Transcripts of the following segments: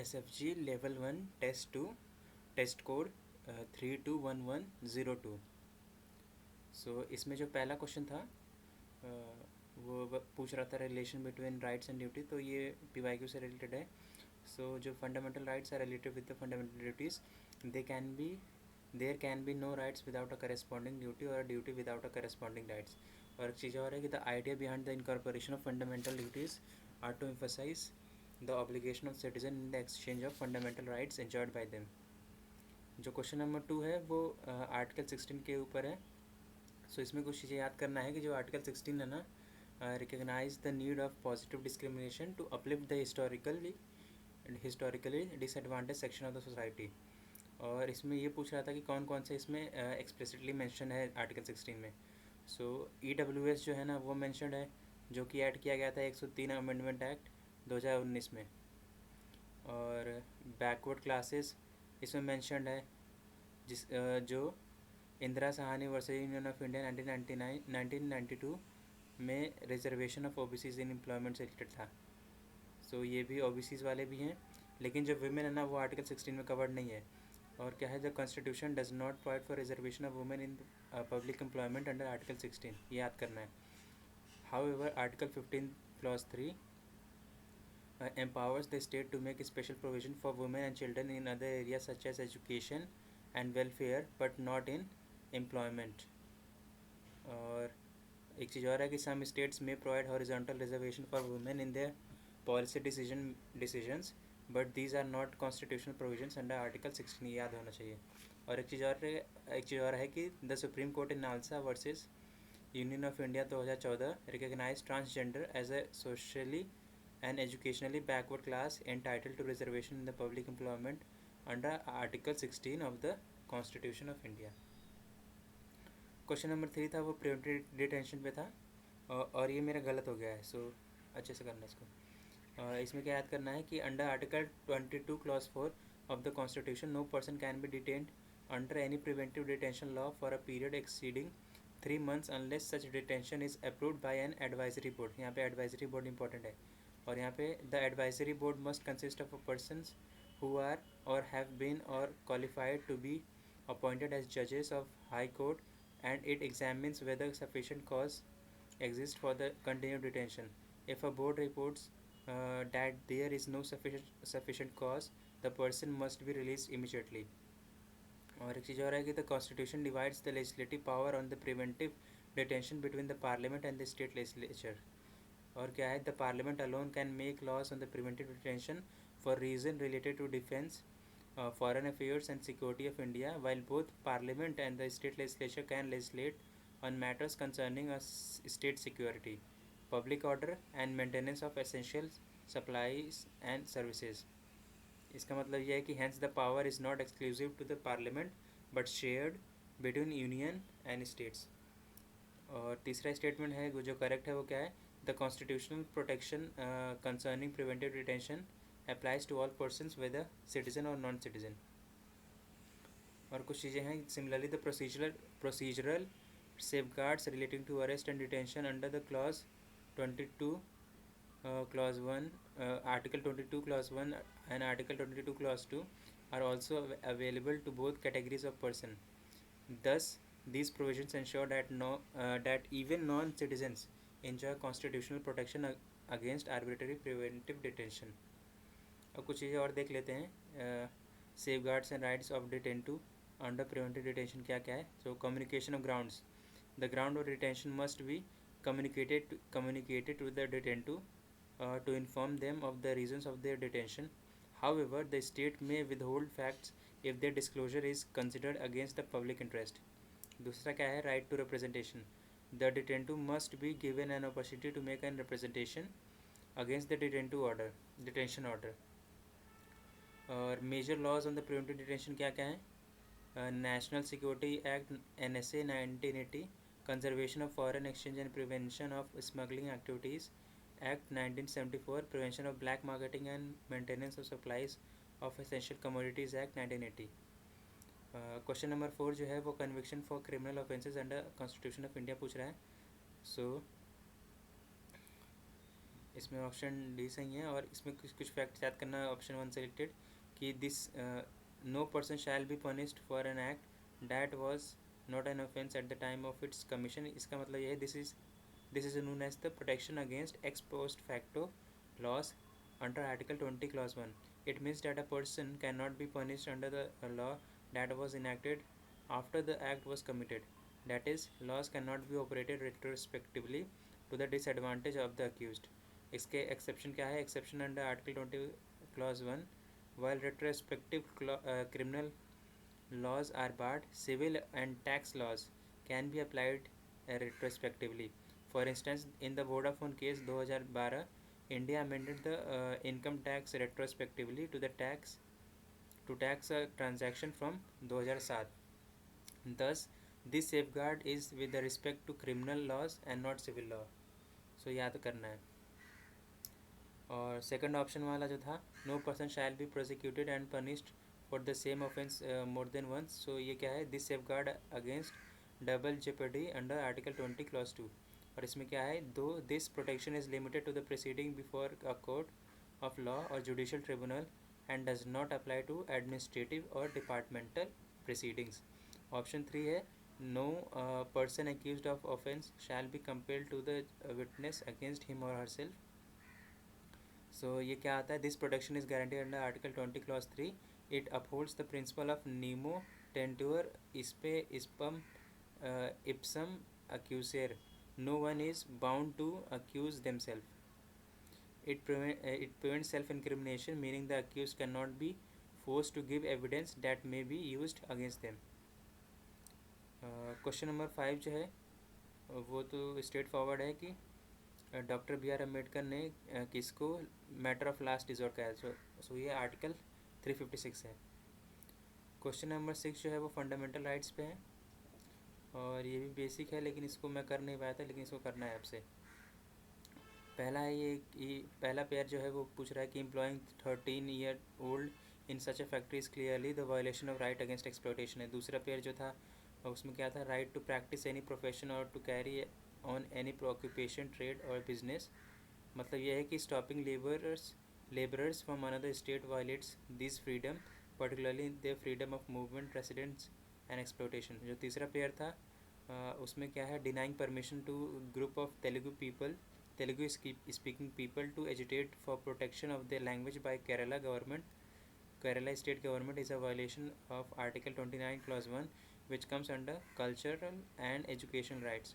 SFG level 1 test 2 test code 321102। So इसमें जो पहला क्वेश्चन था वो पूछ रहा था relation between rights and duty, तो ये PYQ से रिलेटेड है। सो जो fundamental rights are related with the fundamental duties, they can be there can be no rights without a corresponding duty और duty without a corresponding rights. और एक चीज़ और है कि the idea behind the incorporation of fundamental duties are to emphasise the obligation of citizen in the exchange of fundamental rights enjoyed by them. जो question number 2 है वो article 16 के ऊपर है। सो इसमें कुछ चीज़ें याद करना है कि जो आर्टिकल 16 है ना, recognise the need of positive discrimination to uplift the historically disadvantage section of the society. और इसमें ये पूछ रहा था कि कौन कौन से इसमें एक्सप्लिसिटली मेंशन है आर्टिकल 16 में। सो EWS जो है ना वो मेंशन है, जो कि ऐड किया गया था 103 अमेंडमेंट एक्ट 2019 में। और बैकवर्ड क्लासेस इसमें मेंशनड है, जो Indira Sahni versus union of India 1992 में reservation of OBCs in employment से रिलेटेड था। सो ये भी OBCs वाले भी हैं, लेकिन जो वुमेन है ना वो आर्टिकल 16 में कवर्ड नहीं है। और क्या है, the constitution does not provide for reservation of women in public employment under article 16, ये याद करना है। However article 15 clause 3 empowers the state to make special provision for women and children in other areas such as education and welfare but not in employment। और एक चीज़ और है कि some states may provide horizontal reservation for women in their policy decisions but these are not constitutional provisions under article 16, याद होना चाहिए। और एक चीज़ और है कि the supreme court in NALSA versus union of India 2014 recognise transgender as a socially and educationally backward class entitled to reservation in the public employment under Article 16 of the Constitution of India। Question number 3 था वो preventive detention पे था, और ये मेरा गलत हो गया है। सो अच्छे से करना इसको। इसमें क्या याद करना है कि under article 22 clause 4 of the constitution no person can be detained under any preventive detention law for a period exceeding 3 months unless such detention is approved by an advisory board. यहाँ पे एडवाइजरी बोर्ड इंपॉर्टेंट है। और यहाँ पे the advisory board must consist of persons who are or have been or qualified to be appointed as जजेस of high court and it examines whether sufficient cause exists for the continued detention. If a board reports that there is no sufficient cause, the person must be released immediately। और एक चीज़ और है कि the constitution divides the legislative power on the preventive detention between the parliament and the state legislature. और क्या है, the parliament alone can make laws on the preventive detention for reason related to defence, foreign affairs and security of India, while both Parliament and the state legislature can legislate on matters concerning state security, public order and maintenance of essential supplies and services। इसका मतलब यह है कि hence the power is not exclusive to the Parliament but shared between Union and states। और तीसरा statement है जो correct है वो क्या है, the constitutional protection concerning preventive detention applies to all persons whether citizen or non-citizen। और कुछ चीज़ें हैं similarly the procedural safeguards relating to arrest and detention under the clause 22 clause 1 article 22 clause 1 and article 22 clause 2 are also available to both categories of person। Thus these provisions ensure that even non-citizens enjoy constitutional protection against arbitrary preventive detention। अब कुछ चीज़ें और देख लेते हैं। Safeguards and rights of detenu under preventive detention क्या क्या है। So communication of grounds, the ground of detention must be communicated with the detentu to inform them of the reasons of their detention। However, the state may withhold facts if their disclosure is considered against the public interest। दूसरा क्या है, right to representation, the detenu must be given an opportunity to make an representation against the detention order. और major laws on the preventive detention क्या क्या है, national security act NSA 1980, conservation of foreign exchange and prevention of smuggling activities act 1974, prevention of black marketing and maintenance of supplies of essential commodities act 1980। Question number 4 जो है वो conviction for criminal offences under constitution of India पूछ रहा है। सो इसमें option D सही है। और इसमें कुछ कुछ फैक्ट याद करना, ऑप्शन 1 सेलेक्टेड कि this no person shall be punished for an act that was not an offence at the time of its commission. इसका मतलब ये है this is known as the protection against ex post facto laws under article 20 clause 1. It means that a person cannot be punished under the law that was enacted after the act was committed. That is, laws cannot be operated retrospectively to the disadvantage of the accused. इसके exception क्या है? Exception under article 20 clause 1, while retrospective criminal laws are barred, civil and tax laws can be applied retrospectively. For instance, in the Vodafone case 2012, India amended the income tax retrospectively to tax a transaction from 2007. Thus, this safeguard is with the respect to criminal laws and not civil law. So याद करना है। और second option वाला जो था, no person shall be prosecuted and punished for the same offence more than once. So ये क्या है? This safeguard against double jeopardy under article 20 clause 2। और इसमें क्या है? Though this protection is limited to the proceeding before a court of law or judicial tribunal and does not apply to administrative or departmental proceedings. Option 3 है, no person accused of offence shell be compelled to the witness against him और herself. So ये क्या आता है? This protection is guaranteed under article 20 clause 3. It upholds the principle of nemo tenetur इस्पे इस्पम ipsum accusare. No one is bound to accuse themselves. It prevents self-incrimination, meaning the accused cannot be forced to give evidence that may be used against them. Question number 5 जो है वो तो straight forward है कि doctor B are Ambedkar ने किसको matter of last resort कहा है। सो ये आर्टिकल 356 है। क्वेश्चन नंबर 6 जो है वो फंडामेंटल राइट्स पे है और ये भी बेसिक है, लेकिन इसको मैं कर नहीं पाया था, लेकिन इसको करना है आपसे। पहला है ये पहला पेयर जो है वो पूछ रहा है कि employing 13-year-old in such a factory is clearly the violation of right against exploitation है। दूसरा पेयर जो था उसमें क्या था? Right to practise any profession और to carry on any occupation trade और बिजनेस। मतलब यह है कि stopping labourers from another state violates this freedom, particularly the freedom of movement, residence and exploitation. जो तीसरा पेयर था उसमें क्या है? Denying permission to group of Telugu speaking people to agitate for protection of their language by Kerala state government is a violation of Article 29 clause 1, which comes under cultural and education rights.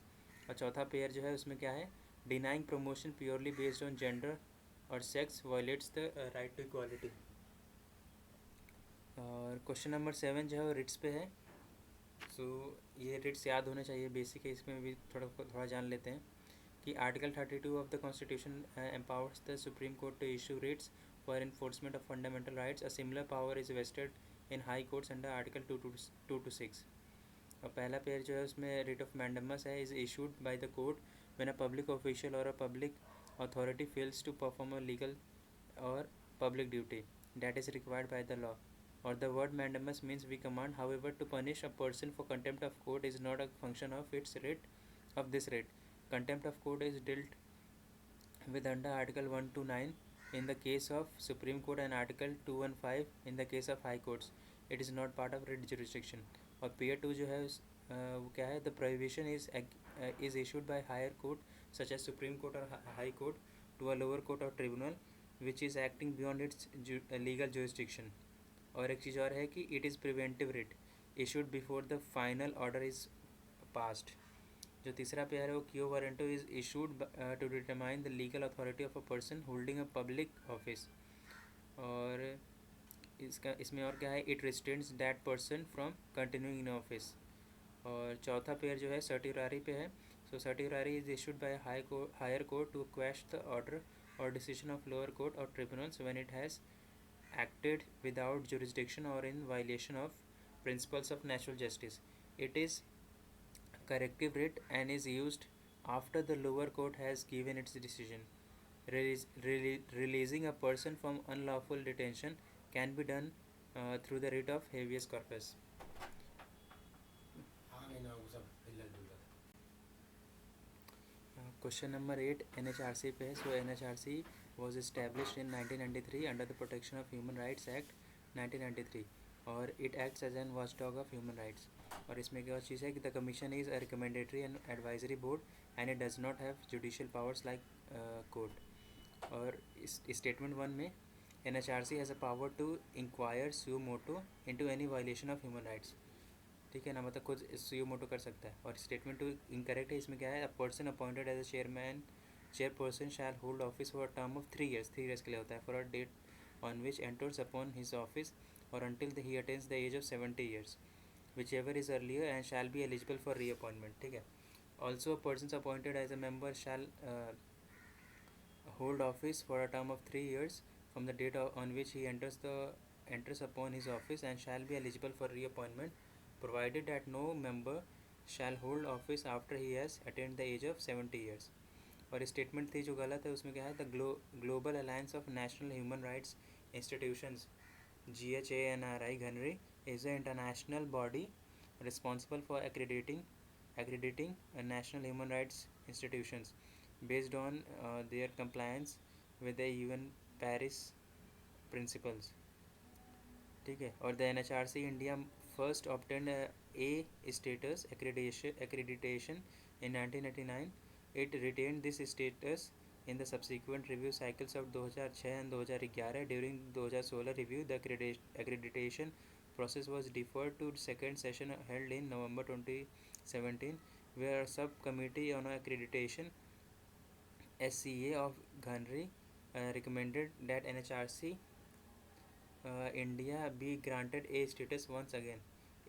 और चौथा pair जो है उसमें क्या है? denying promotion purely based on gender और sex violates the right to equality. और question number 7 जो है वो रिट्स पे है। सो ये रिट्स याद होने चाहिए, बेसिक है, इसमें भी थोड़ा जान लेते हैं कि article 32 of the constitution empowers the supreme court to issue writs for enforcement of fundamental rights. A similar power is vested in high courts under article 2 to 6। और पहला पेयर जो है उसमें रिट ऑफ मैंडमस है, is issued by the court when a public official और a public authority fails to perform a legal और public duty that is required by the law. Or the word mandamus means we command. However, to punish a person for contempt of court is not a function of its writ of this writ. Contempt of court is dealt with under Article 1 to 9 in the case of Supreme Court and Article 2 and 5 in the case of High Courts. It is not part of writ jurisdiction. और pair 2 जो है वो क्या है? The prohibition is issued by higher court such as Supreme Court or High Court to a lower court or tribunal which is acting beyond its legal jurisdiction. और एक चीज़ और है कि it is preventive writ issued before the final order is passed. जो तीसरा pair है वो quo warranto is issued to determine the legal authority of a person holding a public office. और इसमें और क्या है? It restrains that person from continuing in office. और चौथा पेयर जो है सर्टिफारी पे है। So certiorari is issued by higher court to quash the order or decision of lower court or tribunals when it has acted without jurisdiction or in violation of principles of natural justice. It is corrective writ and is used after the lower court has given its decision. Releasing a person from unlawful detention can be done through the writ of habeas corpus. Question number 8 NHRC पे है. सो NHRC was established in 1993 under the Protection of Human Rights Act 1993 और it acts as an watchdog of human rights. और इसमें क्या चीज़ है कि the commission is a recommendatory and advisory board and it does not have judicial powers like court. और इस statement 1 में NHRC has a power to inquire suo motu into any violation of human rights. ठीक है ना, मतलब खुद सुयो मोटो कर सकता है. और स्टेटमेंट 2 इनकरेक्ट है. इसमें क्या है, a person appointed as a chairperson shall hold office for a term of 3 years. 3 years के लिए होता है. For a date on which enters upon his office और until he attains the age of 70 years, whichever is earlier, and shall be eligible for reappointment. ठीक है. Also, persons appointed as a member shall hold office for a term of 3 years from the date on which he enters upon his office and shall be eligible for reappointment, provided that no member shall hold office after he has attained the age of 70 years. और statement 3 जो गलत है उसमें क्या है, the global alliance of national human rights institutions GHANRI Gunnery is an international body responsible for accrediting national human rights institutions based on their compliance with the UN Paris principles. ठीक है. और the NHRC India first obtained A status accreditation in 1989. It retained this status in the subsequent review cycles of 2006 and 2011. During 2016 review, the accreditation process was deferred to second session held in November 2017, where a subcommittee on accreditation SCA of Gunnery recommended that NHRC India be granted A status once again.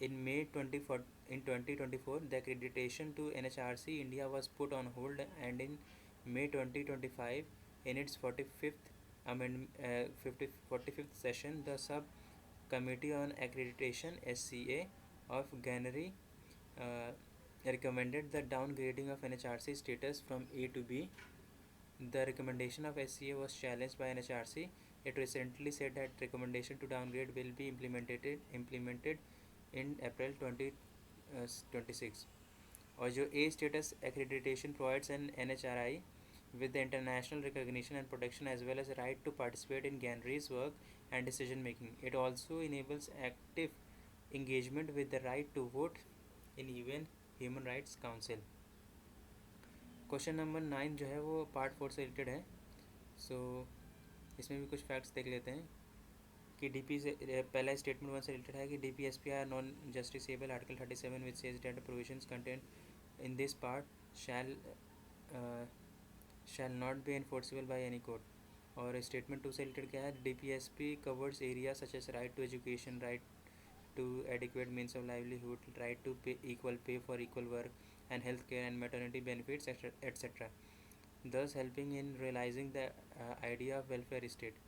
In May 2024, the accreditation to NHRC India was put on hold, and in May 2025, in its 45th session, the Subcommittee on Accreditation SCA of Gunnery recommended the downgrading of NHRC status from A to B. The recommendation of SCA was challenged by NHRC. It recently said that recommendation to downgrade will be implemented in April 2026. और जो A status accreditation provides an NHRI with the international recognition and protection as well as a right to participate in Gunnery's work and decision making. It also enables active engagement with the right to vote in UN Human Rights Council. Question number 9 जो है वो part 4 से related है. सो इसमें भी कुछ facts देख लेते हैं कि DP से पहला स्टेटमेंट 1 से रिलेटेड है कि DPSP are non justiciable. Article 37 which says that provisions content in this part shall not be enforceable by any court. और स्टेटमेंट 2 से रिलेटेड क्या है, DPSP covers area such as right to education, right to adequate means of livelihood, right to equal pay for equal work, and health care and maternity benefits, etc., thus helping in realizing the idea of welfare state.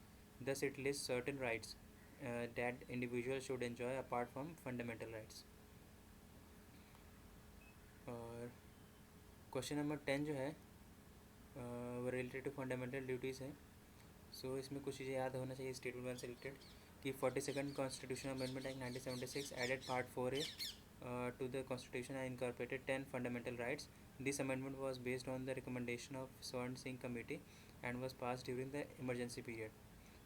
Thus it lists certain rights that individuals should enjoy apart from fundamental rights. और question number 10 जो है वो related to fundamental duties है. सो इसमें कुछ चीज़ें याद होना चाहिए स्टेटमेंट 1 से रिलेटेड कि 42nd Constitutional Amendment Act 1976 added Part 4A to the Constitution and incorporated 10 fundamental rights. This amendment was based on the recommendation of Swarn Singh Committee and was passed during the emergency period.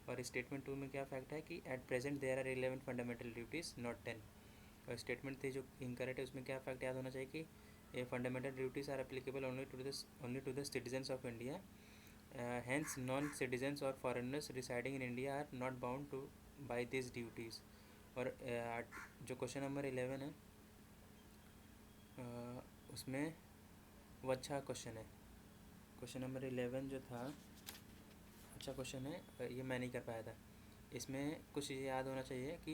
और statement 2 में क्या fact है कि at present there are 11 fundamental duties not 10. और statement 3 जो incorrect है उसमें क्या फैक्ट याद होना चाहिए कि ये fundamental duties are applicable only to the citizens of India. Hence, non-citizens or foreigners residing in India are not bound to by these duties. और जो क्वेश्चन नंबर 11 है उसमें वो अच्छा क्वेश्चन है. क्वेश्चन नंबर 11 जो था अच्छा क्वेश्चन है, ये मैं नहीं कर पाया था. इसमें कुछ चीज़ें याद होना चाहिए कि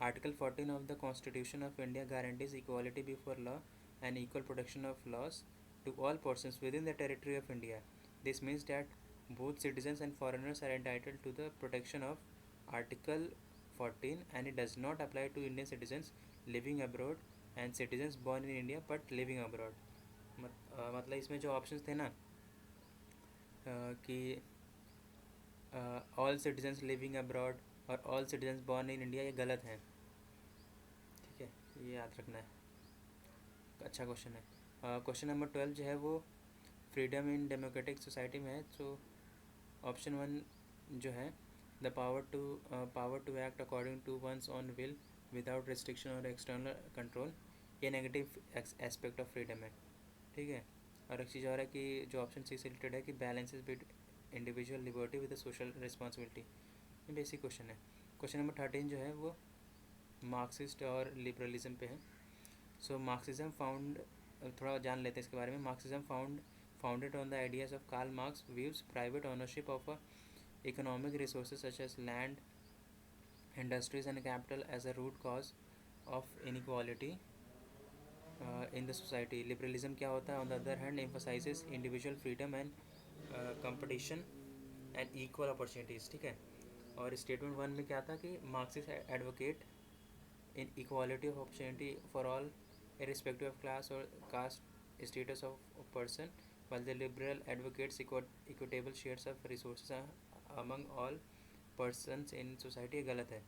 article 14 of the constitution of India guarantees equality before law and equal protection of laws to all persons within the territory of India. This means that both citizens and foreigners are entitled to the protection of Article 14 and it does not apply to Indian citizens living abroad and citizens born in India but living abroad. मतलब इसमें जो options थे ना कि all citizens living abroad और all citizens born in India, ये गलत हैं. ठीक है, ये याद रखना है. अच्छा क्वेश्चन है. क्वेश्चन नंबर 12 जो है वो फ्रीडम इन डेमोक्रेटिक सोसाइटी में है, तो ऑप्शन वन जो है, the power to act according to one's own will without restriction और एक्सटर्नल कंट्रोल, ये नेगेटिव एस्पेक्ट ऑफ फ्रीडम है, ठीक है। और एक चीज़ और है कि जो ऑप्शन सी से रिलेटेड है कि balances bit individual liberty with social responsibility, ये बेसिक क्वेश्चन है। क्वेश्चन नंबर 13 जो है वो मार्क्सिस्ट और लिबरलिज्म पे है। सो मार्क्सिज्म फाउंड, थोड़ा जान लेते हैं इसके बारे में। Marxism founded on the ideas of Karl Marx views private ownership of economic resources such as land, industries and capital as a root cause of inequality in the society. Liberalism क्या होता है? On the other hand emphasizes individual freedom and competition and equal opportunities, ठीक है। और statement one में क्या था कि Marxist advocate in equality of opportunity for all irrespective of class or caste status of a person, while the liberal advocates equitable shares of resources among all persons in society। गलत है।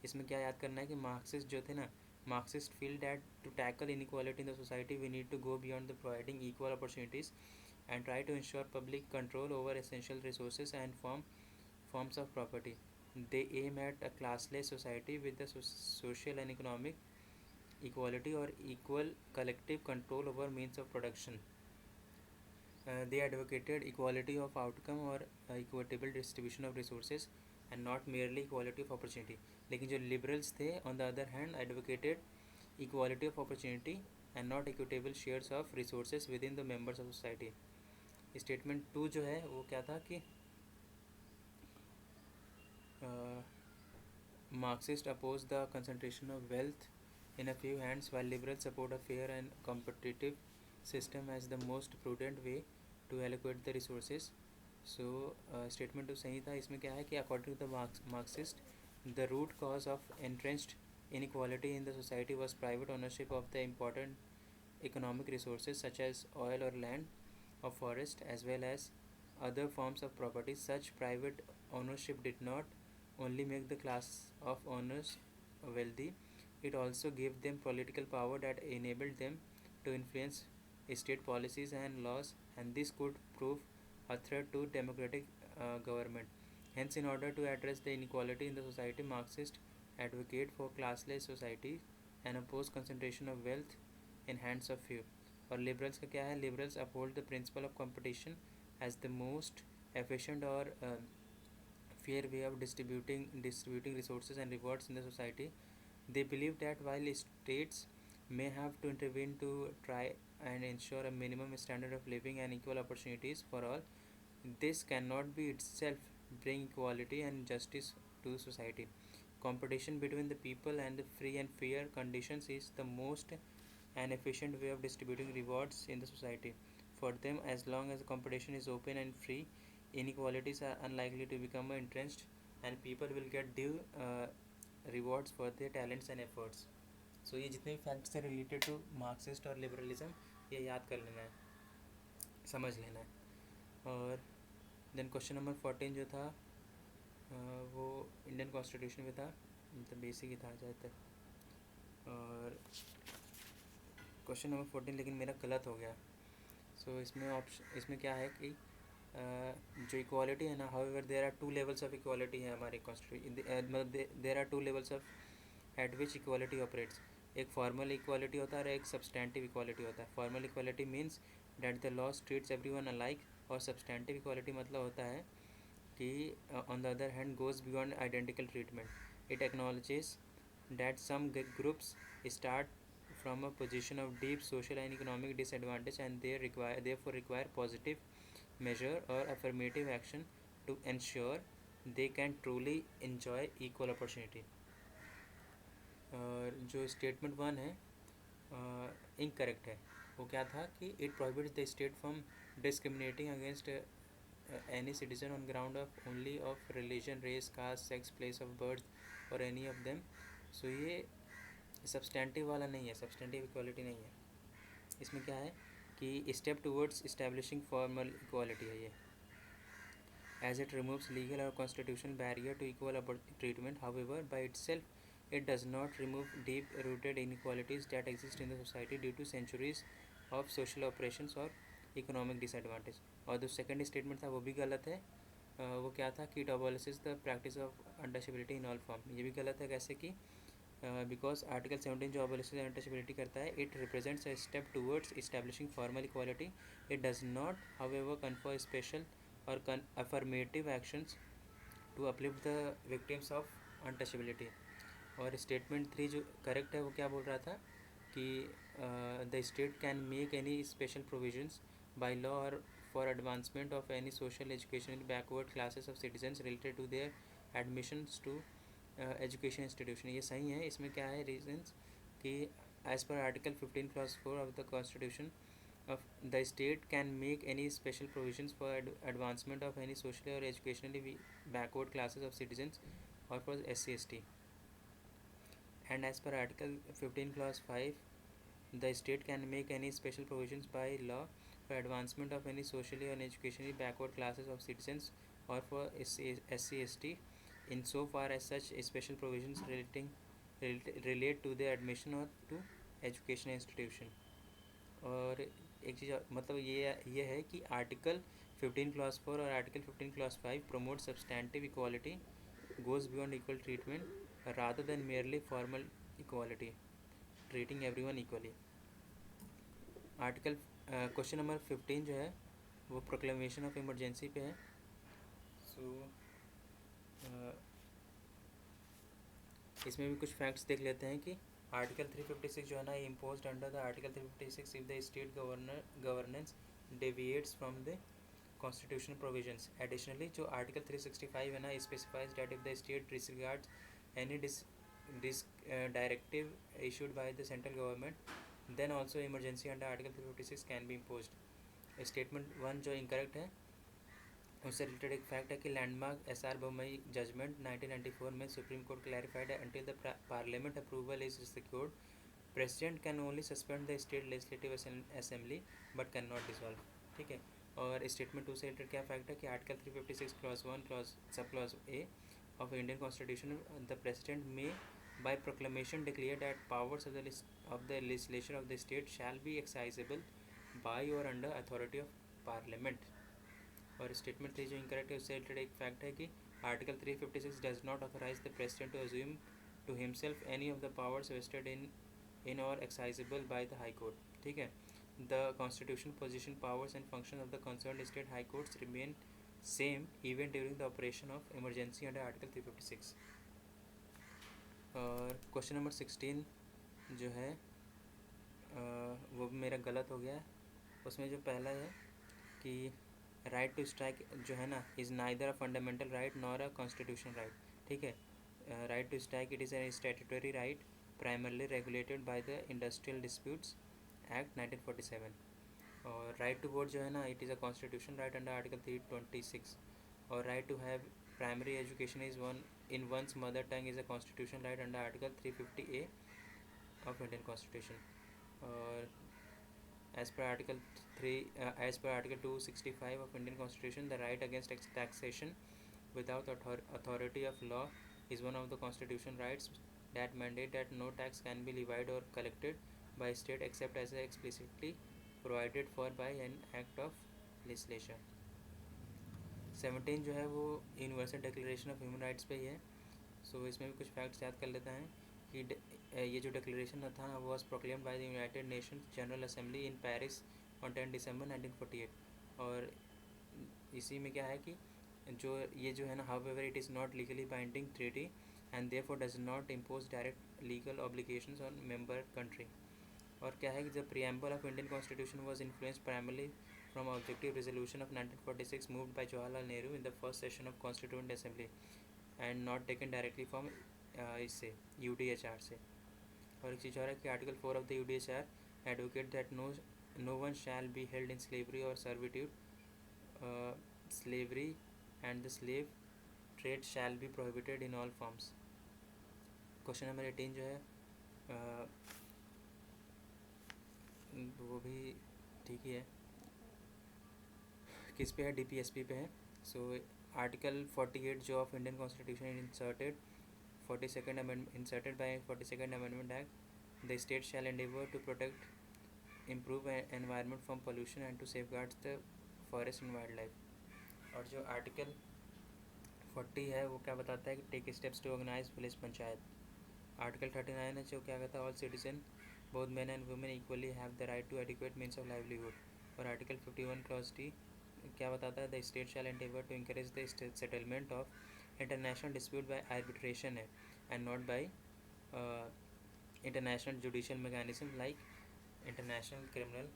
इसमें क्या याद करना है कि मार्क्सिस्ट जो थे ना, Marxist feel that to tackle inequality in the society we need to go beyond the providing equal opportunities and try to ensure public control over essential resources and forms of property. They aim at a classless society with the social and economic equality or equal collective control over means of production. They advocated equality of outcome or equitable distribution of resources and not merely equality of opportunity. लेकिन जो liberals थे on the other hand advocated equality of opportunity and not equitable shares of resources within the members of society. Statement two जो है वो क्या था कि Marxists oppose the concentration of wealth in a few hands, while liberals support a fair and competitive system as the most prudent way to allocate the resources. So statement two सही था। इसमें क्या है कि according to the Marxist, the root cause of entrenched inequality in the society was private ownership of the important economic resources such as oil or land or forest, as well as other forms of property. Such private ownership did not only make the class of owners wealthy, it also gave them political power that enabled them to influence state policies and laws, and this could prove a threat to democratic government. Hence, in order to address the inequality in the society, Marxists advocate for classless society and oppose concentration of wealth in hands of few. और liberals का क्या है? Liberals uphold the principle of competition as the most efficient or fair way of distributing resources and rewards in the society. They believe that while states may have to intervene to try and ensure a minimum standard of living and equal opportunities for all, this cannot be itself bring equality and justice to society. Competition between the people and the free and fair conditions is the most and efficient way of distributing rewards in the society. For them, as long as the competition is open and free, inequalities are unlikely to become entrenched and people will get due rewards for their talents and efforts. So ये जितने भी facts हैं related to Marxist और liberalism, ये याद कर लेना है, समझ लेना है। और देन क्वेश्चन नंबर 14 जो था वो इंडियन कॉन्स्टिट्यूशन में था, मतलब बेसिक ही था ज़्यादातर। और क्वेश्चन नंबर 14 लेकिन मेरा गलत हो गया। सो इसमें क्या है कि जो इक्वालिटी है ना, however there are two levels of equality है हमारे कॉन्स्टिट्यूशन, मतलब there are two levels of at which equality operates. एक फॉर्मल इक्वालिटी होता है और एक सब्सटेंटिव इक्वालिटी होता है। Formal equality means that the law treats everyone alike, और सब्सटेंटिव इक्वालिटी मतलब होता है कि on the other hand goes beyond identical treatment. It acknowledges that some groups start from a position of deep social and economic disadvantage and therefore require positive measure or affirmative action to ensure they can truly enjoy equal opportunity. और जो statement one है incorrect है। वो क्या था कि it prohibits the state from discriminating against any citizen on ground of only of religion, race, caste, sex, place of birth or any of them. So ये substantive वाला नहीं है, सब्सटेंटिव इक्वालिटी नहीं है। इसमें क्या है कि step towards establishing formal equality है ये, as it removes legal or constitutional barrier to equal treatment. However, by itself it does not remove deep rooted inequalities that exist in the society due to centuries of social oppressions or economic disadvantage. और जो second statement था वो भी गलत है। वो क्या था कि it अबॉलिशेस the practice of untouchability in all form. ये भी गलत है, कैसे कि बिकॉज आर्टिकल 17 जो अबॉलिशेस अनटचेबिलिटी करता है, it represents a step towards establishing formal equality. It does not however confer special और affirmative actions to uplift the victims of untouchability. और स्टेटमेंट 3 जो करेक्ट है वो क्या बोल रहा था कि the state can make any special provisions by law और for advancement of any social educational backward classes of citizens related to their admissions to education institution. ये सही है। इसमें क्या है रीजन्स कि as per article 15 clause 4 of the constitution of the state can make any special provisions for advancement of any socially or educationally backward classes of citizens or for SC ST. And as per article 15 clause 5, the state can make any special provisions by law for advancement of any socially and educationally backward classes of citizens or for SC ST insofar as such special provisions relate to the admission or to educational institution. और एक चीज़ मतलब ये है कि article 15 clause 4 और article 15 clause 5 promote substantive equality, goes beyond equal treatment rather than merely formal equality, treating everyone equally. Article question number 15 जो है वो प्रोक्लेमेशन ऑफ इमरजेंसी पे है। सो इसमें भी कुछ फैक्ट्स देख लेते हैं कि आर्टिकल 356 जो है ना, impose under the article 356 if the state governance deviates from the constitutional provisions. Additionally जो आर्टिकल 365 है ना, specifies that if the state डिसरिगार्ड्स any directive issued by the central government, then also emergency under article 356 can be imposed. Statement 1 जो incorrect है उससे related एक fact है कि landmark SR Bommai judgement 1994 में सुप्रीम कोर्ट क्लैरिफाइड है until the parliament approval is secured president can only suspend the state legislative assembly but can not dissolve. ठीक है। और स्टेटमेंट 2 से रिलेटेड क्या फैक्ट है कि article 356 clause 1 clause sub clause A of Indian Constitution, the President may by proclamation declare that powers of the legislature of the state shall be exercisable by or under authority of Parliament. और statement 3 जो incorrect है उससे related एक fact है कि article 356 does not authorise the president to assume to himself any of the powers vested in और exercisable by the high court. ठीक है। The constitution position powers and function of the concern state high courts remain same even during the operation of emergency under article 356। और question number 16 जो है वो मेरा गलत हो गया है। उसमें जो पहला है कि राइट टू स्ट्राइक जो है ना is neither a fundamental right nor a constitutional right. ठीक है। Right to strike it is a statutory right primarily regulated by the industrial disputes act 1947। और राइट टू वोट जो है ना it is a constitution right under article 326। और right to have primary education is one in one's mother tongue is a constitution right under article 350A of Indian constitution. और as per article 265 of Indian Constitution, the right against taxation without authority of law is one of the constitutional rights that mandate that no tax can be levied or collected by state except as explicitly provided for by an act of legislation. 17 जो है वो universal declaration of human rights पे ही है। सो इसमें भी कुछ facts याद कर लेते हैं कि ये जो डिक्लेरेशन था was proclaimed by the United Nations general assembly in Paris on 10 दिसंबर 1948। और इसी में क्या है कि जो ये जो है ना however it is not legally binding treaty and therefore does not impose direct legal obligations on member country. और क्या है कि the preamble of Indian constitution was influence primarily from objective resolution of 1946 moved by Jawaharlal Nehru in the first session of constituent assembly and not taken directly from इससे UDHR से। और एक चीज़ और है कि article 4 of the UDHR advocate that no one shall be held in slavery और servitude slavery and the slave trade shall be prohibited in all forms. Question number 18 जो है वो भी ठीक ही है। किस पे है? DPSP पे है। सो आर्टिकल 48 जो of Indian constitution inserted 42nd amendment inserted by 42nd Amendment Act, the state shall endeavour to protect improve environment from pollution and to safeguard the forest and wildlife. और जो article 40 है वो क्या बताता है कि take steps to organise village panchayat. Article 39 है जो क्या कहता है all citizen both men and women equally have the right to adequate means of livelihood. और आर्टिकल 51 क्लॉज डी क्या बताता है the state shall endeavour to encourage the settlement of international dispute by arbitration है and not by international judicial mechanism like international criminal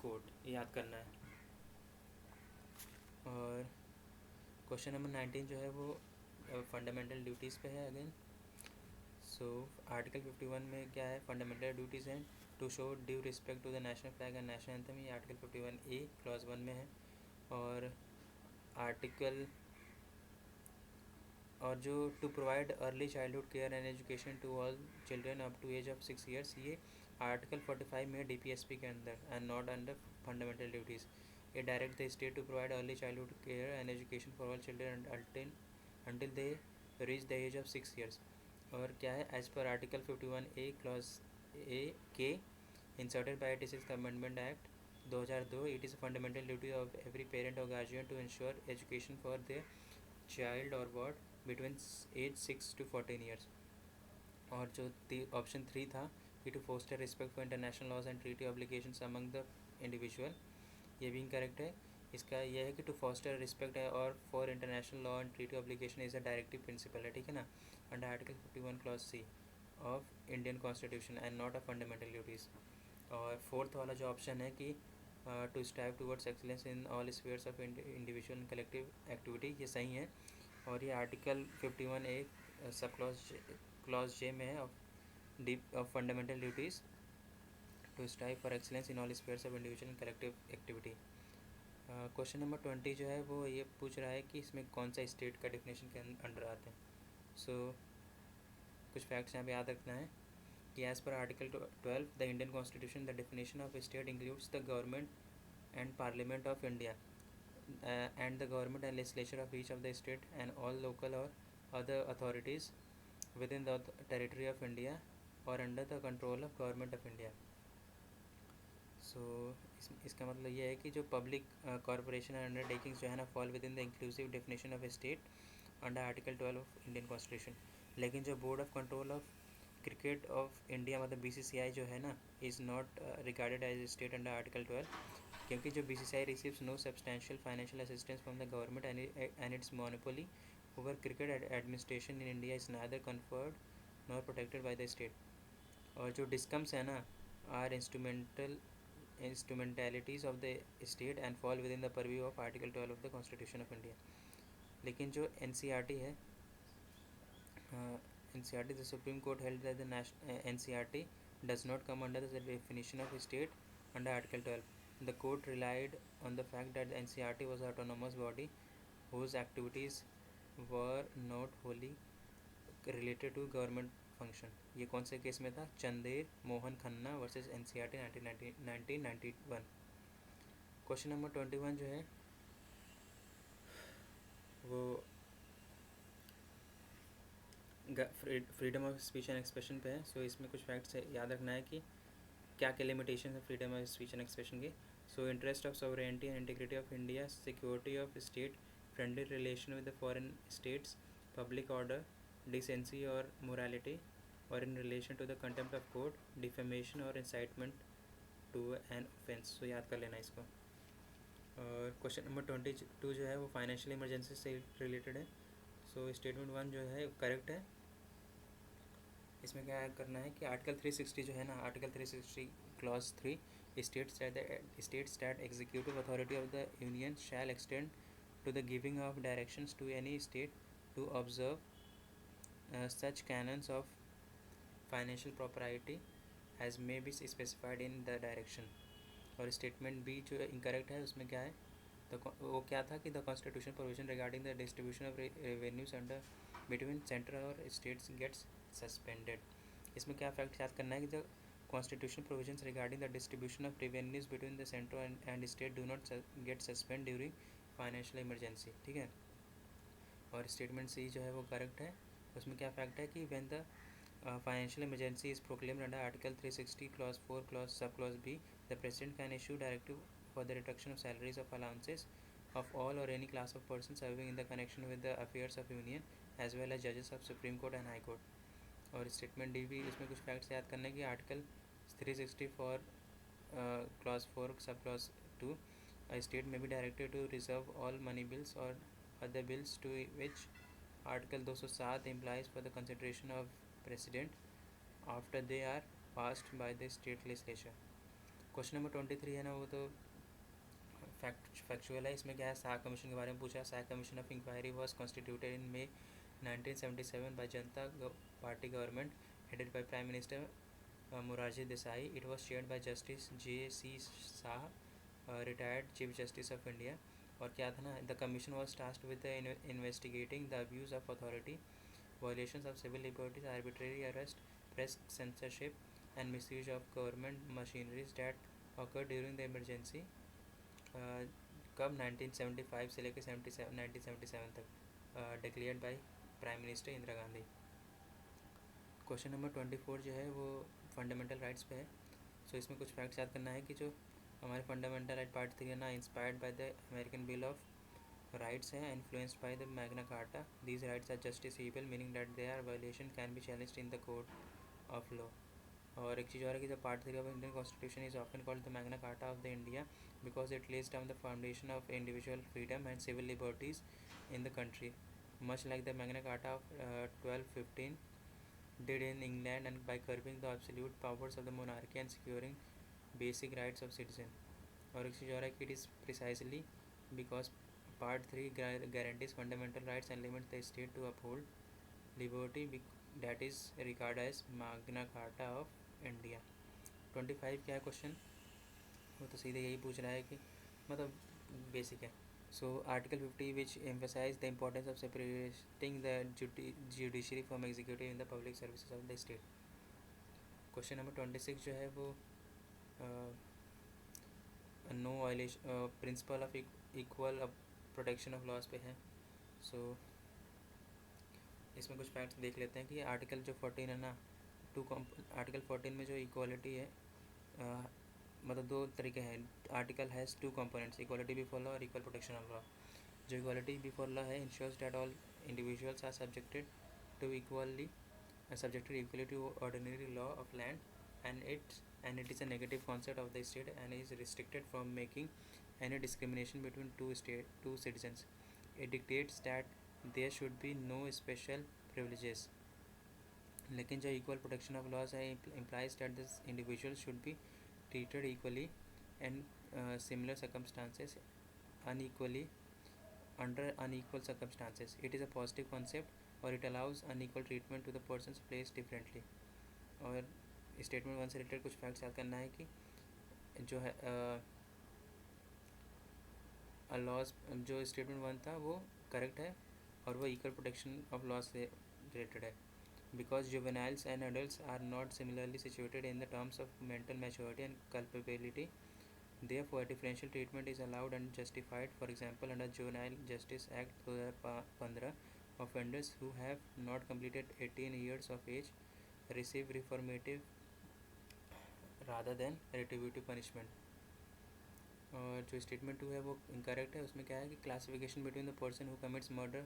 court. याद करना है. और question number 19 जो है वो फंडामेंटल ड्यूटीज़ पे है अगेन. सो आर्टिकल 51 में क्या है फंडामेंटल ड्यूटीज़ हैं to show due respect to the national flag and national anthem. ये आर्टिकल 51A क्लॉज 1 में है. और आर्टिकल और जो to provide early childhood care and education to all children up to age of 6 years, ये article 45 में DPSP के अंदर and not under fundamental duties. ये direct the state to provide early childhood care and education for all children until they reach the age of 6 years. और क्या है as per article 51A clause A के inserted by 86th Amendment Act 2002, it is fundamental duty of every parent और guardian to ensure education for their child और ward between age 6 to 14 years. और जो option 3 था कि to foster respect for international laws and treaty obligations among the individual, ये भी incorrect है. इसका यह है कि टू फॉस्टर रिस्पेक्ट है और for international law and treaty obligation is a directive principle है. ठीक है ना, under article 51 clause C of Indian constitution and not a fundamental duties. और फोर्थ वाला जो ऑप्शन है कि to strive towards excellence in all spheres of individual and collective activity, ये सही है. और ये article 51A sub clause J में है of fundamental duties to strive for excellence in all spheres of individual and collective activity. Question number 20 जो है वो ये पूछ रहा है कि इसमें कौन सा स्टेट का डिफिनेशन के अंडर आते हैं. सो कुछ फैक्ट्स यहाँ पे याद रखना है कि as per article 12 the Indian constitution the definition of state includes the government and parliament of India and the government and legislature of each of the state and all local or other authorities within the territory of India or under the control of government of India. So इसका मतलब ये है कि जो public corporation and undertakings जो है ना fall within the inclusive definition of state under article 12 of Indian constitution. लेकिन जो board of control of cricket of India मतलब BCCI जो है ना is not regarded as state under article 12, क्योंकि जो BCCI receives no substantial financial assistance from the government and its monopoly over cricket administration in India is neither conferred nor protected by the state. और जो डिस्कम्स है ना are instrumentalities of the state and fall within the purview of article 12 of the constitution of India. लेकिन जो NCERT है NCERT the Supreme Court held that the NCERT does not come under the definition of state under Article 12. The court relied on the fact that the NCERT was an autonomous body whose activities were not wholly related to government function. ये कौन से case में था? Chander Mohan Khanna versus NCERT 1991. Question number 21 जो है वो freedom of speech and expression पे है. सो इसमें कुछ फैक्ट्स याद रखना है कि क्या क्या लिमिटेशन है freedom of speech and expression की. So interest of sovereignty and integrity of India, security of state, friendly relation with the foreign states, public order, decency और मोरालिटी, और in relation to the contempt of court, defamation और incitement to an offence. So याद कर लेना इसको. और question number 22 जो है वो फाइनेंशियल इमरजेंसी से रिलेटेड है. सो स्टेटमेंट 1 जो है करेक्ट है. इसमें क्या करना है कि आर्टिकल 360 जो है ना article 360 clause 3 states that executive authority of the union shall extend to the giving of directions to any state to observe such canons of financial property as may be specified in the direction. और statement B जो incorrect है उसमें क्या है वो क्या था कि the constitution provision regarding the distribution of revenues under between centre और स्टेट्स गेट्स सस्पेंडेड. इसमें क्या फैक्ट याद करना है कि the constitution provisions regarding the distribution of revenues between the centre and state do not gate suspend during financial emergency. ठीक है. और स्टेटमेंट सी जो है वो करेक्ट है. उसमें क्या फैक्ट है कि when the Financial emergency is proclaimed under Article 360, Clause 4, Subclause B. The President can issue directive for the reduction of salaries of allowances of all or any class of persons serving in the connection with the affairs of Union as well as judges of Supreme Court and High Court. और statement D भी इसमें कुछ facts याद करने की article 360 for clause 4 sub clause 2 state में भी directed to reserve all money bills और other bills to which article 207 implies for the consideration of president after they are passed by the state legislature. Question number 23 है ना, वो तो factual है. इसमें क्या है, साग कमीशन के बारे में पूछा. Shah commission of inquiry was constituted in May 1977 by Janata Party government headed by Prime Minister Morarji Desai. It was chaired by Justice J.C. Shah, retired Chief Justice of India. और क्या था ना, the commission was tasked with investigating the abuse of authority, violations of civil liberties, arbitrary arrest, press censorship and misuse of government machineries that occurred during the emergency. कब 1975 से लेकर 1977 तक, declared by prime minister Indira Gandhi. Question number 24 जो है वो fundamental rights पे है. सो इसमें कुछ फैक्ट्स याद करना है कि जो हमारे फंडामेंटल राइट पार्ट 3 है ना, inspired by the American bill of rights हैं, influenced by the Magna Carta. These rights are justiciable meaning that they are violation can be challenged in the court of law. और एक चीज़ और है कि the part 3 of Indian constitution is often called the Magna Carta of the India because it lays down the foundation of individual freedom and civil liberties in the country, much like the Magna Carta of 1215 did in England, and by curbing the absolute powers of the monarchy and securing basic rights of citizen. और एक चीज़ और है कि it is precisely because Part 3 guarantees fundamental rights and limits the state to uphold liberty that is regarded as Magna Carta of India. 25 क्या है question, वो तो सीधे यही पूछ रहा है कि मतलब बेसिक है. So article 50 which emphasise the importance of separating the judiciary from executive in the public services of the state. Question number 26 जो है वो no violation principle of equal protection of laws पे है. सो इसमें कुछ फैक्ट्स देख लेते हैं कि आर्टिकल जो 14 है ना, आर्टिकल 14 में जो इक्वालिटी है, मतलब दो तरीके हैं. Article has two components, equality before law और इक्वल प्रोटेक्शन ऑफ लॉ. जो इक्वालिटी बिफोर लॉ है ensures that all individuals are subjected equally to ordinary law of land and it is a negative concept of the state and is restricted from making any discrimination between two citizens. It dictates that there should be no special privileges. लेकिन जो equal protection of laws है implies that this individual should be treated equally and similar circumstances unequally under unequal circumstances. It is a positive concept or it allows unequal treatment to the persons placed differently. और statement 1 से related कुछ facts याद करना है कि जो है laws, जो स्टेटमेंट 1 था वो करेक्ट है और वो इक्वल प्रोटेक्शन ऑफ लॉज से रिलेटेड है. Because juveniles and adults are not similarly situated in the terms of mental maturity and culpability, therefore differential treatment is allowed and justified. For example, under Juvenile Justice Act 2015, offenders who have not completed 18 years of age receive reformative rather than retributive punishment. और जो statement 2 है वो incorrect है. उसमें क्या है कि classification between the person who commits murder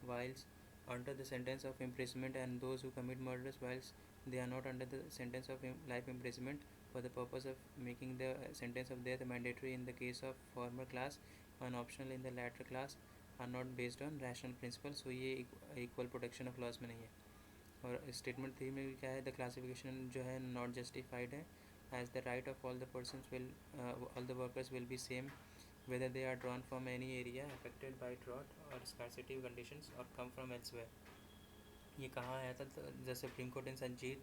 whilst under the sentence of imprisonment and those who commit murders whilst they are not under the sentence of life imprisonment for the purpose of making the sentence of death mandatory in the case of former class and optional in the latter class are not based on rational principles. So ये equal protection of laws में नहीं है. और statement 3 में भी क्या है, the classification जो है नॉट जस्टिफाइड है as the right of all the persons will all the workers will be same whether they are drawn from any area affected by drought or scarcity conditions or come from elsewhere. ये कहाँ आया था, the supreme court in Sanjit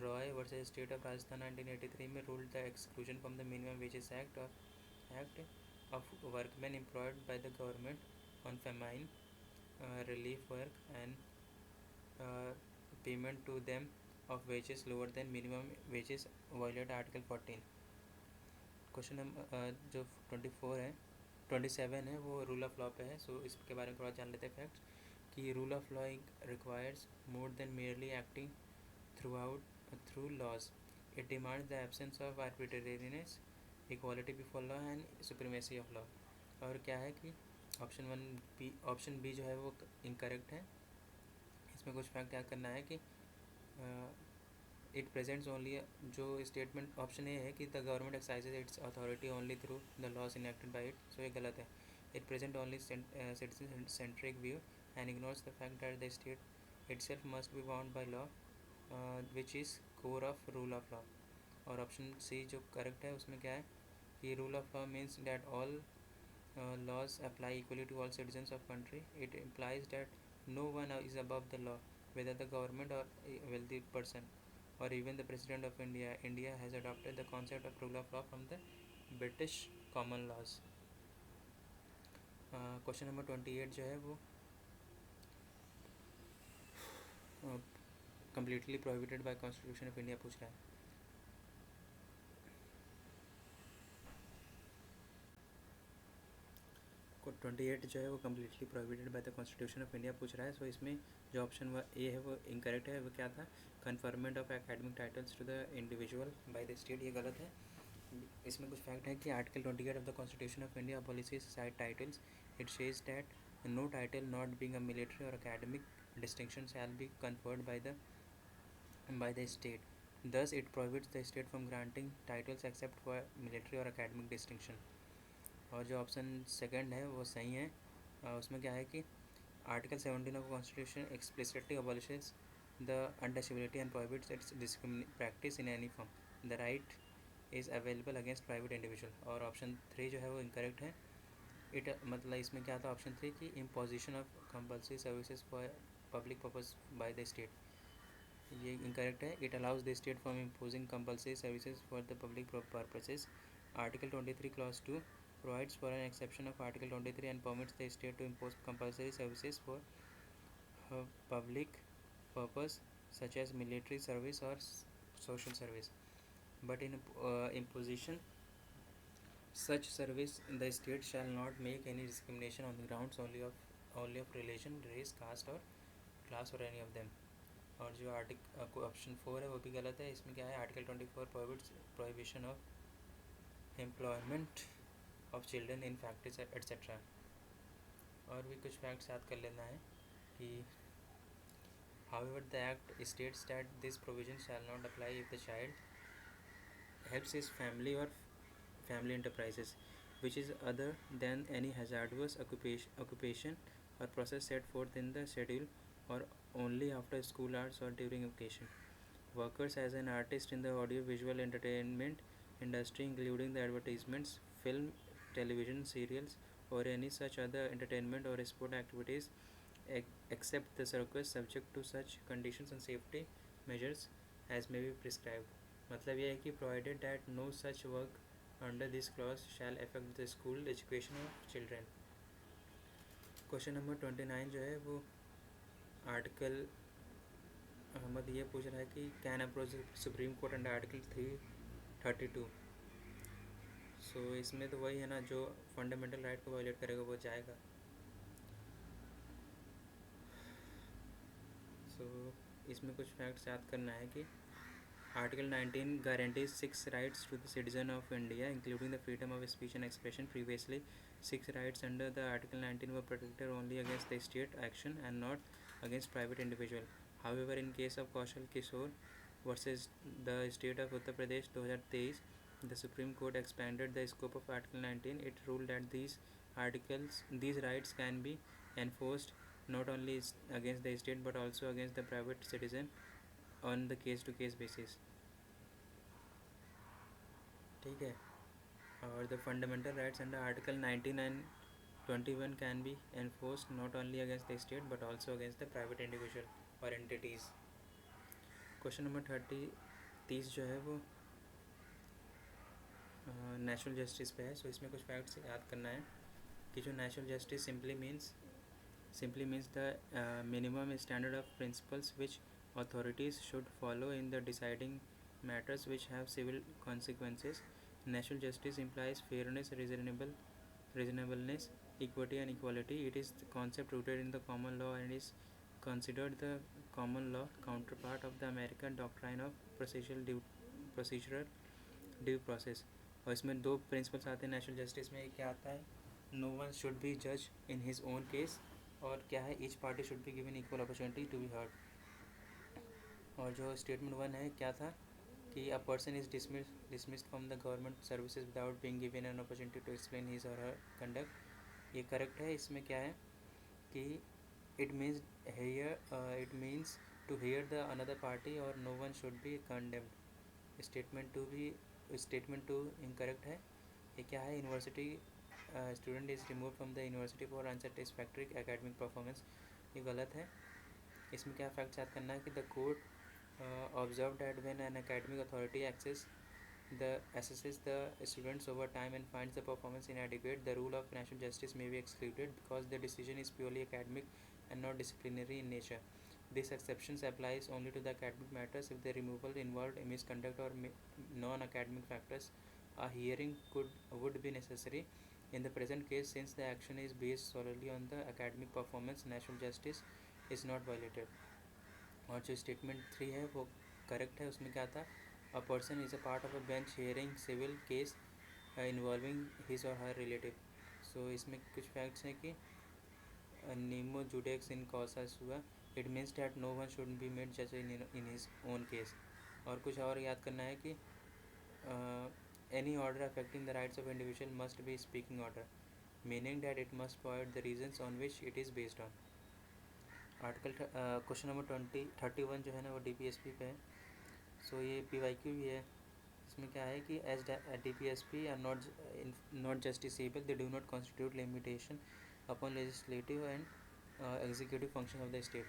Roy versus state of Rajasthan 1983 में ruled the exclusion from the minimum wages act of workman employed by the government on famine relief work and payment to them of wages lower than minimum wages violate article 14. Question number जो 27 है वो rule of law पे है. सो इसके बारे में थोड़ा जान लेते हैं फैक्ट्स कि rule of law requires more than merely acting through laws. It demands the absence of arbitrariness, equality before law and supremacy of law. और क्या है कि ऑप्शन बी जो है वो इनकरेक्ट है. इसमें कुछ फैक्ट याद करना है कि इट प्रेजेंट्स ओनली, जो स्टेटमेंट ऑप्शन ए है कि the government exercises its authority only through the laws enacted by it, so ये गलत है. It present only citizen centric view and ignores the fact that the state itself must be bound by law, which is core of rule of law. और option C जो correct है उसमें क्या है कि rule of law means that all laws apply equally to all citizens of country. It implies that no one is above the law, whether the government or a wealthy person or even the president of India. India has adopted the concept of rule of law from the British common laws. Question number 28 जो है वो completely prohibited by Constitution of India पूछ रहा है. 28 जो है वो completely prohibited by the constitution of India पूछ रहा है. सो इसमें जो ऑप्शन ए है वो इनकरेक्ट है. वो क्या था, conferment of academic titles to the individual by the state, ये गलत है. इसमें कुछ फैक्ट है कि article 28 of the constitution of India policies side titles. It says that no title not being a military और academic distinction shall be conferred by the state. Thus, it prohibits the state from granting titles except for military or academic distinction. और जो option second है वो सही है. उसमें क्या है कि article 17 of constitution explicitly अबॉलिशेस the untouchability and prohibits it's practice in any form. The right is available against private individual. और ऑप्शन 3 जो है वो इनकरेक्ट है. इट मतलब इसमें क्या था ऑप्शन 3 की imposition of compulsory services for public purpose bye the state, ये इनकरेक्ट है. It allows the state from imposing compulsory services for the public purposes. Article 23 clause 2 provides for an exception of Article 23 and permits the state to impose compulsory services for public purpose such as military service or social service. But in imposition such service, the state shall not make any discrimination on the grounds only of religion, race, caste or class or any of them. और जो article option 4 है वो भी गलत है. इसमें क्या है, article 24 prohibition of employment of children in factories etc. और भी कुछ फैक्ट्स याद कर लेना है कि however the act states that this provision shall not apply if the child helps his family or family enterprises which is other than any hazardous occupation or process set forth in the schedule or only after school hours or during vacation. Workers as an artist in the audio visual entertainment industry including the advertisements, film, television serials or any such other entertainment or sport activities except the circus subject to such conditions and safety measures as may be prescribed. मतलब ये है कि provided that no such work under this clause shall affect the school education of children. Question number 29 जो है वो article Ahmad ये पूछ रहा है कि can approach supreme court under article 332. सो इसमें तो वही है ना, जो फंडामेंटल राइट को वायलेट करेगा वो जाएगा. सो इसमें कुछ फैक्ट्स याद करना है कि article 19 guarantees 6 rights to the citizen of India including the freedom of speech and expression. Previously 6 rights under the article 19 were protected only against the state action and not against private individual. However in case of Kaushal Kishore versus the state of Uttar Pradesh 2023, the Supreme Court expanded the scope of Article 19. It ruled that these rights can be enforced not only against the state but also against the private citizen on the case-to-case basis. ठीक है. और the fundamental rights under Article 19 and 21 can be enforced not only against the state but also against the private individual or entities. Question number 30 जो है वो natural justice पे है. सो इसमें कुछ फैक्ट्स याद करना है कि जो natural justice simply means the minimum standard of principles which authorities should follow in the deciding matters which have civil consequences. Natural justice implies fairness, reasonableness, equity and equality. It is the concept rooted in the common law and is considered the common law counterpart of the American doctrine of procedural due process. और इसमें दो principles आते हैं national justice में। क्या आता है, no one should B जज इन हिज ओन केस, और क्या है, each party should be given equal opportunity to be heard. और जो स्टेटमेंट वन है क्या था कि a person is dismissed from the government services without being given an opportunity to explain his और हर कंडक्ट। ये करेक्ट है। इसमें क्या है कि it means to hear the another party और no one should be condemned. Statement two incorrect है। ये क्या है, university student is remove from the university for unsatisfactory academic performance. ये गलत है। इसमें क्या फैक्ट याद करना है कि the court observe that when an academic authority assesses the students over time and finds the performance inadequate, the rule of national justice may be excluded because the decision is purely academic and not disciplinary in nature. This exception applies only to the academic matters. If the removal involved misconduct or non-academic factors, a hearing would be necessary. In the present case, since the action is based solely on the academic performance, national justice is not violated. और जो statement 3 है वो correct है। उसमें क्या था, a person is a part of a bench hearing civil case involving his और her relative. सो इसमें कुछ फैक्ट्स हैं कि नीमो जुडेक्स इन कॉसास हुआ, it means that no one should be made जज इन हिज ओन केस। और कुछ और याद करना है कि any order affecting the rights of individual must be speaking order, meaning that it must provide the reasons on which it is based on. Article question number 31 जो है ना वो DPSP पे है। सो ये PYQ भी है। इसमें क्या है कि as DPSP are not justiciable, they do not constitute limitation upon legislative and executive function of the state.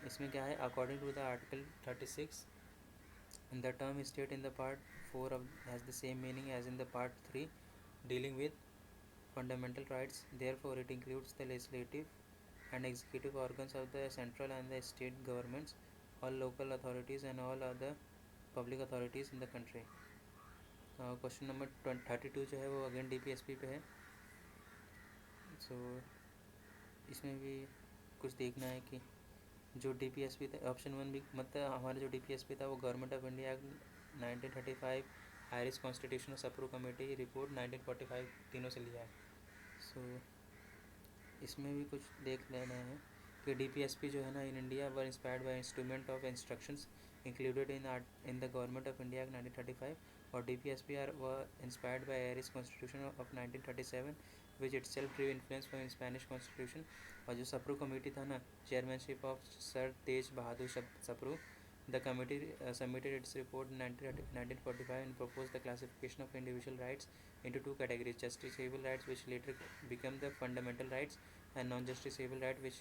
इसमें क्या है, according to the article 36 the term state in the part 4 has the same meaning as in the part 3 dealing with fundamental rights, therefore it includes the legislative and executive organs of the central and the state governments, all local authorities and all other public authorities in the country. Question number 32 जो है वो again DPSP पे है। सो इसमें भी कुछ देखना है कि जो DPSP था, ऑप्शन 1 भी मतलब हमारा जो DPSP था वो government of India 1935, Irish constitutional Sapru committee report 1945 तीनों से लिया है। सो इसमें भी कुछ देख लेना है कि DPSP जो है ना in India were inspired by instrument of instructions included in the government of India 1935, और DPSP were inspired by Irish constitution of 1937 which it self ड्रीव influence from Spanish constitution. और जो सप्रू कमेटी था ना, chairmanship of sir Tej Bahadur Sapru, the committee submitted its report 1945 and proposed the classification of individual rights into two categories: justiciable rights, which later became the fundamental rights, and non-justiciable rights, which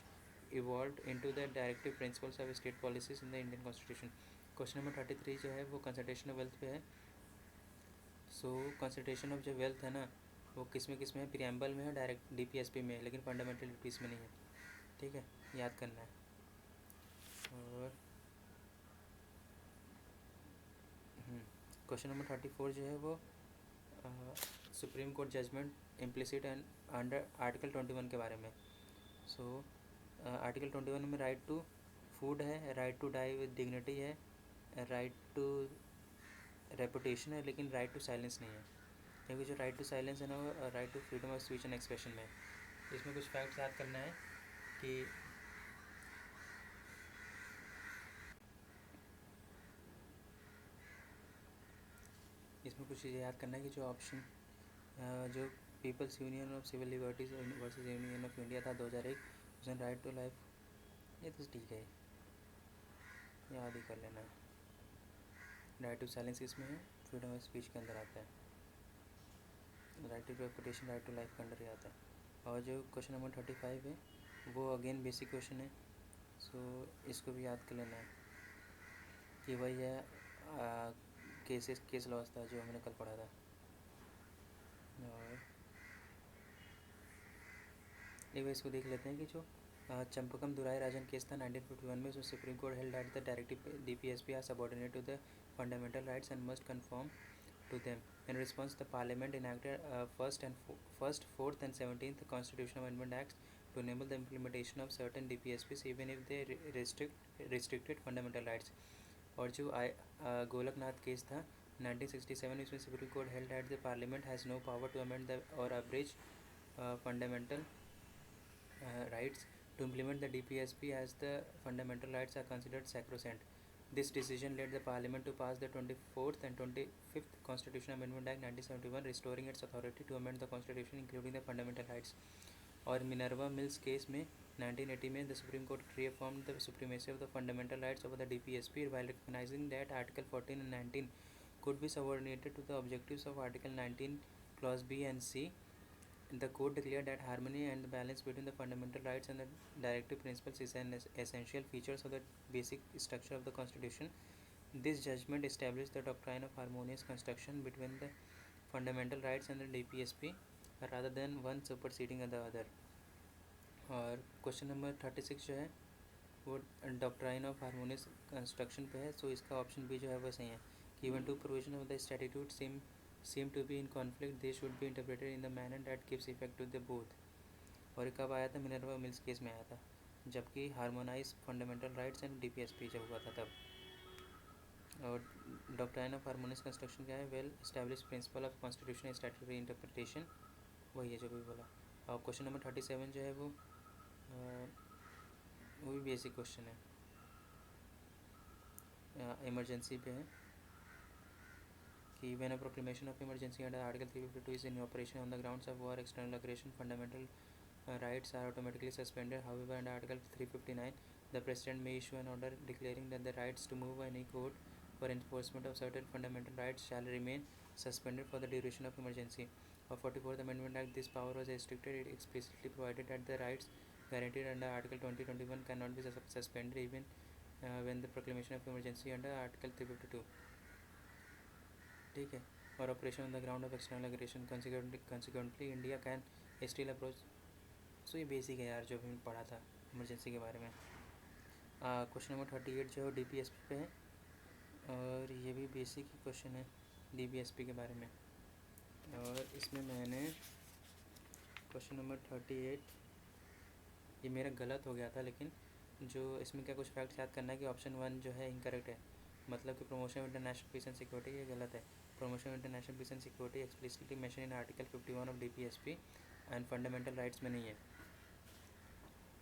evolved into the directive principles of state policies in the Indian Constitution. Question number 33 जो है वो consultation of wealth पे है। सो consultation of जो wealth है ना वो किस में है, प्रियम्बल में है, डायरेक्ट DPSP में है, लेकिन फंडामेंटल ड्यूटीज़ में नहीं है। ठीक है, याद करना है। और क्वेश्चन नंबर 34 जो है वो supreme court judgement implicit and under article 21 के बारे में। सो आर्टिकल 21 में राइट टू फूड है, right to die with dignity है, राइट टू रेपुटेशन है, लेकिन राइट टू साइलेंस नहीं है, क्योंकि जो राइट टू साइलेंस है ना वो right to freedom of speech and expression में। इसमें कुछ फैक्ट्स याद करना है कि इसमें कुछ चीज़ें याद करना है कि जो ऑप्शन जो people's union of civil liberties versus union of India था 2001, उसमें राइट टू लाइफ, ये तो ठीक है, याद ही कर लेना है। राइट टू साइलेंस इसमें है, फ्रीडम ऑफ स्पीच के अंदर आता है, right to reputation right to life के अंदर ही आता है। और जो क्वेश्चन नंबर 35 है वो अगेन बेसिक क्वेश्चन है। सो इसको भी याद कर लेना है कि वही है केस लॉस था जो हमने कल पढ़ा था। और एक बार इसको देख लेते हैं कि जो चंपकम दुराई राजन केस था 1951 में, उसमें supreme court held that the directive DPSP are subordinate to the fundamental rights and must conform to them. In response, the Parliament enacted first, 4th and 17th Constitutional Amendment Acts to enable the implementation of certain DPSPs even if they restricted fundamental rights. और जो Golaknath case था 1967 में, इसमें supreme court held that the parliament has no power to amend the और abridge fundamental rights to implement the DPSP as the fundamental rights are considered sacrosanct. This decision led the Parliament to pass the 24th and 25th Constitutional Amendment Act 1971, restoring its authority to amend the Constitution including the fundamental rights. और Minerva mills case में 1980 में the Supreme Court reaffirmed the supremacy of the fundamental rights over the DPSP while recognizing that Article 14 and 19 could be subordinated to the objectives of Article 19 Clause B and C. The court declared that harmony and the balance between the fundamental rights and the directive principles is an essential features of the basic structure of the Constitution. This judgment established the doctrine of harmonious construction between the fundamental rights and the DPSP rather than one superseding the other. और question number 36 जो है वो doctrine of harmonious construction पे है, सो इसका option B जो है वो सही है कि even two provision of the statute seem to be in conflict, they should be interpreted in the manner that gives effect to the both. और कब आया था? मिनर्वा मिल्स केस में आया था, जबकि harmonise fundamental rights and DPSP जब हुआ था तब। और डॉक्ट्राइन ऑफ हार्मोनियस कंस्ट्रक्शन क्या है? Well establish principle of constitution statutory interpretation, वही है जो भी बोला। और क्वेश्चन नंबर 37 जो है वो भी बेसिक क्वेश्चन है, इमरजेंसी पे है कि when a proclamation of emergency under Article 352 is in operation on the grounds of war, external aggression, fundamental rights are automatically suspended. However, under Article 359, the President may issue an order declaring that the rights to move any court for enforcement of certain fundamental rights shall remain suspended for the duration of emergency. Of 44th Amendment Act, this power was restricted. It explicitly provided that the rights guaranteed under Article 2021 cannot be suspended even when the proclamation of emergency under Article 352. ठीक है। और operation on the ground of external aggression consequently India can still approach. So ये basic है यार जो भी पढ़ा था इमरजेंसी के बारे में। क्वेश्चन नंबर 38 जो है DPSP पे है, और ये भी बेसिक ही क्वेश्चन है DPSP के बारे में। और इसमें मैंने क्वेश्चन नंबर 38 ये मेरा गलत हो गया था, लेकिन जो इसमें क्या कुछ फैक्ट याद करना है कि ऑप्शन 1 जो है इनकरेक्ट है, मतलब कि promotion of international peace and security ये गलत है। Promotion of international peace and security explicitly mention in article 51 of DPSP and fundamental rights में नहीं है।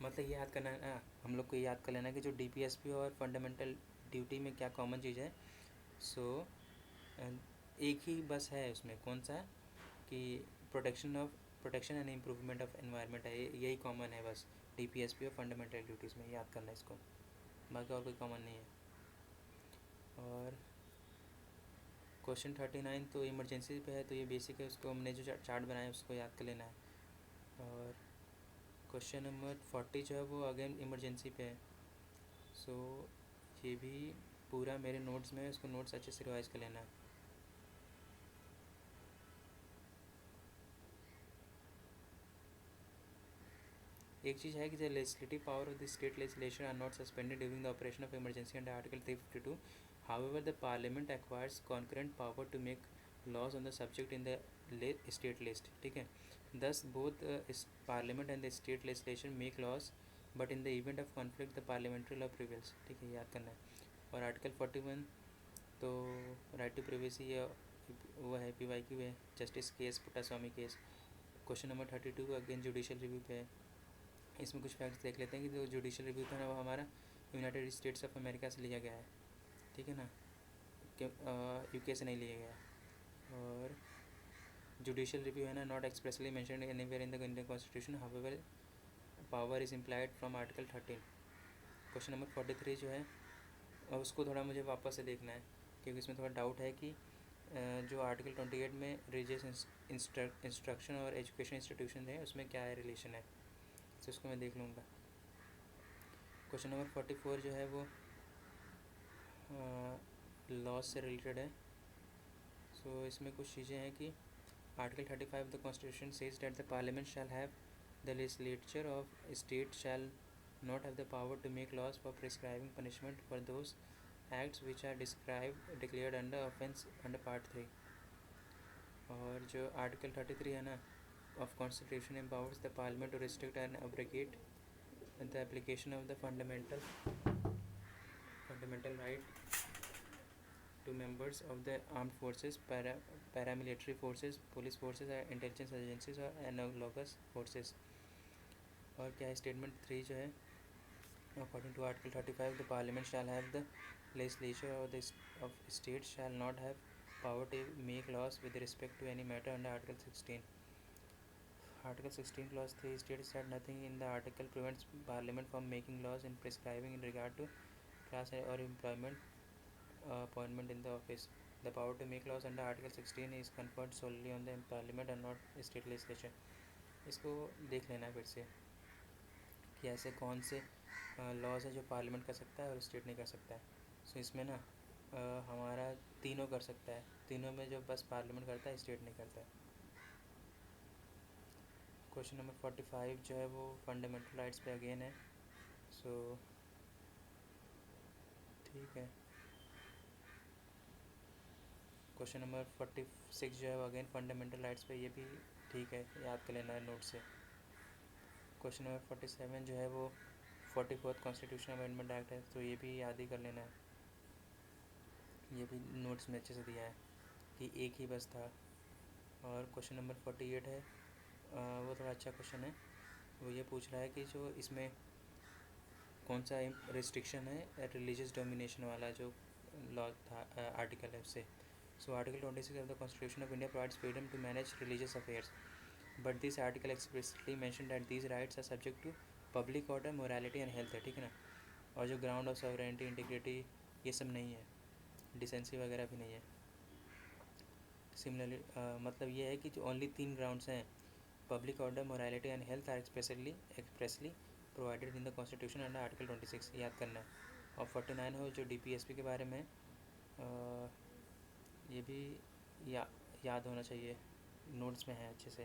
मतलब ये याद करना है, हम लोग को ये याद कर लेना है कि जो DPSP और फंडामेंटल ड्यूटी में क्या कॉमन चीज़ है। सो एक ही बस है उसमें, कौन सा कि protection and improvement of environment है, यही कॉमन है बस DPSP और फंडामेंटल ड्यूटीज़ में, याद करना है इसको, बाकी और कोई कॉमन नहीं है। और क्वेश्चन 39 तो इमरजेंसी पे है, तो ये बेसिक है, उसको हमने जो चार्ट बनाया है उसको याद कर लेना है। और क्वेश्चन नंबर 40 जो है वो अगेन इमरजेंसी पे है। सो ये भी पूरा मेरे नोट्स में है, उसको नोट्स अच्छे से रिवाइज कर लेना है। एक चीज़ है कि the legislative power of the state legislation are not suspended during the operation of emergency under article 352. However, the Parliament acquires concurrent power to make laws on the subject in the state list. ठीक है। Thus, both Parliament and the state legislation make laws, but in the event of conflict, the parliamentary law prevails. ठीक है, याद करना है। और article 41 तो right to privacy वो है PYQ है, justice case Puttaswamy case. Question number 32 again judicial review पे है। इसमें कुछ फैक्ट्स देख लेते हैं कि जो जुडिशियल रिव्यू था ना वो हमारा यूनाइटेड स्टेट्स ऑफ अमेरिका से लिया गया है, ठीक है ना, UK से नहीं लिया गया। और जुडिशियल रिव्यू है ना, not expressly mentioned anywhere in the Indian constitution, however power is implied from article 13। Question number 43 जो है और उसको थोड़ा मुझे वापस से देखना है, क्योंकि इसमें थोड़ा डाउट है कि जो आर्टिकल 28 में रिलीजियस इंस्ट्रक्शन और एजुकेशन इंस्टीट्यूशन है उसमें क्या है रिलेशन है, तो उसको मैं देख लूँगा। क्वेश्चन नंबर 44 जो है वो लॉज से रिलेटेड है। सो इसमें कुछ चीज़ें हैं कि article 35 the constitution says that the parliament shall have the legislature of state shall not have the power to make laws for prescribing punishment for those acts which are declared under offence under part 3। और जो article 33 है ना, of Constitution empowers the Parliament to restrict and abrogate the application of the fundamental right to members of the armed forces, paramilitary forces, police forces, intelligence agencies और analogous forces. और क्या है statement 3 जो है, according to Article 35 the Parliament shall have the legislature of states shall not have power to make laws with respect to any matter under Article 16. Article 16 clause 3 states that nothing in the article prevents Parliament from making laws and prescribing in regard to class or employment appointment in the office. The power to make laws under Article 16 is conferred solely on the Parliament and not state legislature. इसको देख लेना फिर से कि ऐसे कौन से laws है जो पार्लियामेंट कर सकता है और स्टेट नहीं कर सकता है. सो इसमें ना हमारा तीनों कर सकता है, तीनों में जो बस पार्लियामेंट करता है स्टेट नहीं करता है. क्वेश्चन नंबर 45 जो है वो फंडामेंटल राइट्स पे अगेन है. सो ठीक है. क्वेश्चन नंबर 46 जो है वो अगेन फंडामेंटल राइट्स पे, ये भी ठीक है, याद कर लेना है नोट से. क्वेश्चन नंबर 47 जो है वो 44th कॉन्स्टिट्यूशन अमेंडमेंट एक्ट है, तो ये भी याद ही कर लेना है. ये भी नोट्स में अच्छे से दिया है कि एक ही बस था. और क्वेश्चन नंबर 48 है, वो थोड़ा अच्छा क्वेश्चन है. वो ये पूछ रहा है कि जो इसमें कौन सा रिस्ट्रिक्शन है रिलीजियस डोमिनेशन वाला जो लॉ था आर्टिकल है उससे. So article 26 of the constitution of India provides freedom to manage religious affairs, but this article expressly mention that these rights are subject to public order, morality and health है. ठीक है ना. और जो ground of sovereignty, integrity, ये सब नहीं है, डिसेंसी वगैरह भी नहीं है. सिमिलरली मतलब ये है कि जो ओनली 3 ग्राउंड्स हैं, public order, morality and health, are expressly provided in the constitution under article 26. याद करना है. और 49 हो जो DPSP के बारे में, ये भी याद होना चाहिए, नोट्स में है अच्छे से.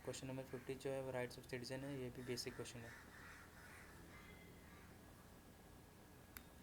क्वेश्चन नंबर 50 जो है वो राइट्स ऑफ सिटीजन है, ये भी बेसिक क्वेश्चन है.